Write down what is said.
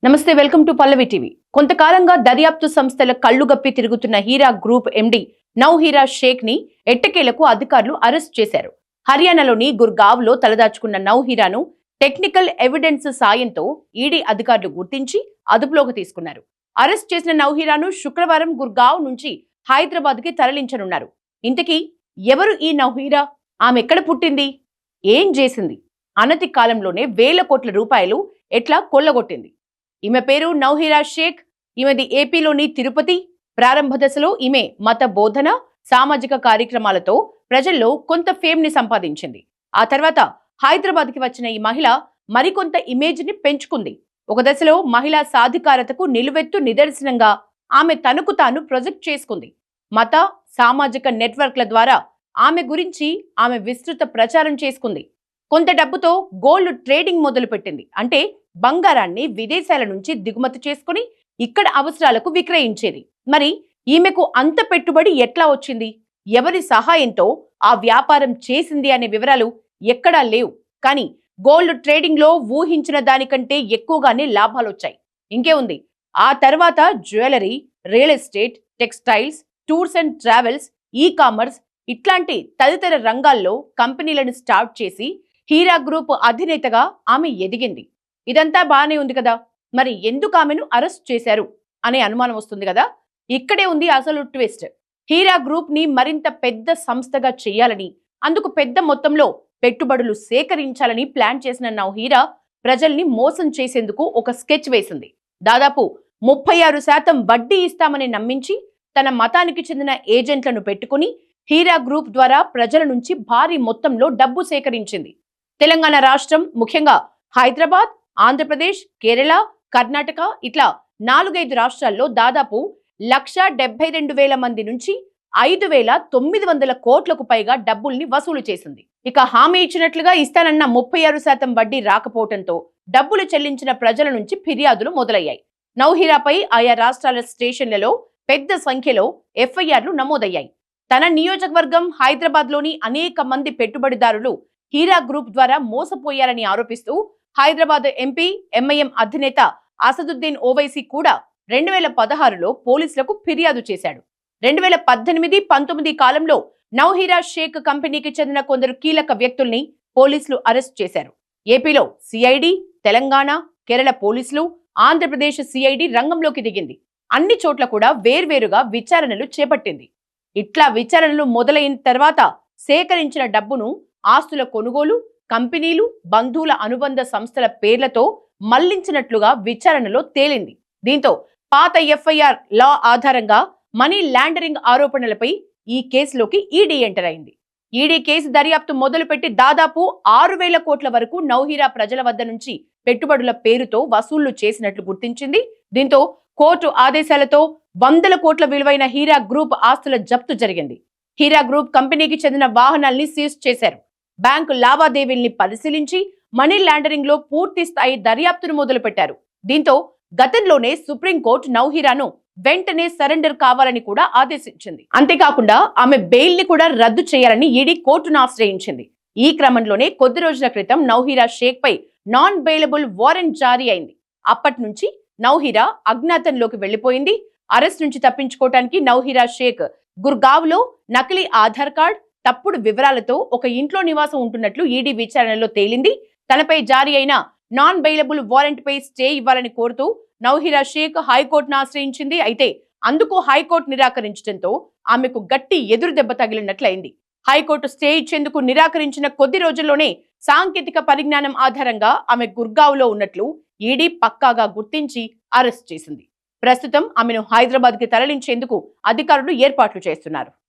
నమస్తే, welcome to Pallavi TV. కొంతకాలంగా దర్యాప్తు సంస్థల కళ్లుగప్పి తిరుగుతున్న హీరా గ్రూప్ ఎండి నౌహీరా షేక్ ని ఎట్టకేలకు అధికారులు అరెస్ట్ చేశారు. హర్యానాలోని గుర్గావ్లో తలదాచుకున్న నౌహీరాను టెక్నికల్ ఎవిడెన్స్ సాయంతో ఈడీ అధికారులు గుర్తించి అదుపులోకి తీసుకున్నారు. అరెస్ట్ చేసిన నౌహీరాను శుక్రవారం గుర్గావ్ నుంచి హైదరాబాద్ కి తరలించనున్నారు. ఇంతకీ ఎవరు ఈ నౌహీరా? ఆమె ఎక్కడ పుట్టింది? ఏం చేసింది? అనతి కాలంలోనే వేల కోట్ల రూపాయలు ఎట్లా కొల్లగొట్టింది? ఈమె పేరు నౌహీరా షేక్. ఈమెది ఏపీలోని తిరుపతి. ప్రారంభ దశలో ఈమె మత బోధన, సామాజిక కార్యక్రమాలతో ప్రజల్లో కొంత ఫేమ్ ని సంపాదించింది. ఆ తర్వాత హైదరాబాద్ కి వచ్చిన ఈ మహిళ మరికొంత ఇమేజ్ ని పెంచుకుంది. ఒక దశలో మహిళా సాధికారతకు నిలువెత్తు నిదర్శనంగా ఆమె తనకు తాను ప్రొజెక్ట్ చేసుకుంది. మత, సామాజిక నెట్వర్క్ల ద్వారా ఆమె గురించి ఆమె విస్తృత ప్రచారం చేసుకుంది. కొంత డబ్బుతో గోల్డ్ ట్రేడింగ్ మొదలుపెట్టింది. అంటే బంగారాన్ని విదేశాల నుంచి దిగుమతి చేసుకుని ఇక్కడ అవసరాలకు విక్రయించేది. మరి ఈమెకు అంత పెట్టుబడి ఎట్లా వచ్చింది? ఎవరి సహాయంతో ఆ వ్యాపారం చేసింది అనే వివరాలు ఎక్కడా లేవు. కానీ గోల్డ్ ట్రేడింగ్ లో ఊహించిన దానికంటే ఎక్కువగానే లాభాలొచ్చాయి. ఇంకే ఉంది, ఆ తర్వాత jewellery, real estate, textiles, tours and travels, e commerce ఇట్లాంటి తదితర రంగాల్లో కంపెనీలను స్టార్ట్ చేసి హీరా గ్రూప్ అధినేతగా ఆమె ఎదిగింది. ఇదంతా బానే ఉంది కదా, మరి ఎందుకు ఆమెను అరెస్ట్ చేశారు అనే అనుమానం వస్తుంది కదా. ఇక్కడే ఉంది అసలు ట్విస్ట్. హీరా గ్రూప్ ని మరింత పెద్ద సంస్థగా చేయాలని, అందుకు పెద్ద మొత్తంలో పెట్టుబడులు సేకరించాలని ప్లాన్ చేసిన నౌహీరా ప్రజల్ని మోసం చేసేందుకు ఒక స్కెచ్ వేసింది. దాదాపు 36% వడ్డీ ఇస్తామని నమ్మించి తన మతానికి చెందిన ఏజెంట్లను పెట్టుకుని హీరా గ్రూప్ ద్వారా ప్రజల నుంచి భారీ మొత్తంలో డబ్బు సేకరించింది. తెలంగాణ రాష్ట్రం, ముఖ్యంగా హైదరాబాద్, ఆంధ్రప్రదేశ్, కేరళ, కర్ణాటక ఇట్లా 4-5 రాష్ట్రాల్లో దాదాపు 1,72,000 మంది నుంచి 5,900 కోట్లకు పైగా డబ్బుల్ని వసూలు చేసింది. ఇక హామీ ఇచ్చినట్లుగా ఇస్తానన్న 36% వడ్డీ రాకపోవడంతో డబ్బులు చెల్లించిన ప్రజల నుంచి ఫిర్యాదులు మొదలయ్యాయి. నౌహీరాపై ఆయా రాష్ట్రాల స్టేషన్లలో పెద్ద సంఖ్యలో ఎఫ్ఐఆర్లు నమోదయ్యాయి. తన నియోజకవర్గం హైదరాబాద్లోని అనేక మంది పెట్టుబడిదారులు హీరా గ్రూప్ ద్వారా మోసపోయారని ఆరోపిస్తూ హైదరాబాద్ ఎంపీ, ఎంఐఎం అధినేత అసదుద్దీన్ ఓవైసీ కూడా 2016లో పోలీసులకు ఫిర్యాదు చేశాడు. 2018-19 కాలంలో నౌహీరా షేక్ కంపెనీకి చెందిన కొందరు కీలక వ్యక్తుల్ని పోలీసులు అరెస్ట్ చేశారు. ఏపీలో సిఐడి, తెలంగాణ, కేరళ పోలీసులు, ఆంధ్రప్రదేశ్ సిఐడి రంగంలోకి దిగింది. అన్ని చోట్ల కూడా వేర్వేరుగా విచారణలు చేపట్టింది. ఇట్లా విచారణలు మొదలైన తర్వాత సేకరించిన డబ్బును ఆస్తుల కొనుగోలు, కంపెనీలు, బంధువుల అనుబంధ సంస్థల పేర్లతో మళ్లించినట్లుగా విచారణలో తేలింది. దీంతో పాత ఎఫ్ఐఆర్ లా ఆధారంగా మనీ లాండరింగ్ ఆరోపణలపై ఈ కేసులోకి ఈడీ ఎంటర్ అయింది. ఈడీ కేసు దర్యాప్తు మొదలుపెట్టి దాదాపు 6,000 కోట్ల వరకు నౌహీరా ప్రజల వద్ద నుంచి పెట్టుబడుల పేరుతో వసూళ్లు చేసినట్లు గుర్తించింది. దీంతో కోర్టు ఆదేశాలతో 100 కోట్ల విలువైన హీరా గ్రూప్ ఆస్తుల జప్తు జరిగింది. హీరా గ్రూప్ కంపెనీకి చెందిన వాహనాల్ని సీజ్ చేశారు. బ్యాంకు లావాదేవీల్ని పరిశీలించి మనీ లాండరింగ్ లో పూర్తి స్థాయి దర్యాప్తును మొదలుపెట్టారు. దీంతో గతంలోనే సుప్రీంకోర్టు నౌహీరాను వెంటనే సరెండర్ కావాలని కూడా ఆదేశించింది. అంతేకాకుండా ఆమె బెయిల్ ని కూడా రద్దు చేయాలని ఈడీ కోర్టును ఆశ్రయించింది. ఈ క్రమంలోనే కొద్ది రోజుల క్రితం నౌహీరా షేక్ పై నాన్ బెయిలబుల్ వారెంట్ జారీ అయింది. అప్పటి నుంచి నౌహీరా అజ్ఞాతంలోకి వెళ్లిపోయింది. అరెస్ట్ నుంచి తప్పించుకోవడానికి నౌహీరా షేక్ గుర్గావ్ లో నకిలీ ఆధార్ కార్డ్, తప్పుడు వివరాలతో ఒక ఇంట్లో నివాసం ఉంటున్నట్లు ఈడీ విచారణలో తేలింది. తనపై జారీ అయిన నాన్ బెయిలబుల్ వారెంట్ పై స్టే ఇవ్వాలని కోరుతూ నౌహీరా షేక్ హైకోర్టును ఆశ్రయించింది. అయితే అందుకు హైకోర్టు నిరాకరించడంతో ఆమెకు గట్టి ఎదురు దెబ్బ తగిలినట్లయింది. హైకోర్టు స్టే ఇచ్చేందుకు నిరాకరించిన కొద్ది రోజుల్లోనే సాంకేతిక పరిజ్ఞానం ఆధారంగా ఆమె గుర్గావ్లో ఉన్నట్లు ఈడీ పక్కాగా గుర్తించి అరెస్ట్ చేసింది. ప్రస్తుతం ఆమెను హైదరాబాద్ కి తరలించేందుకు అధికారులు ఏర్పాట్లు చేస్తున్నారు.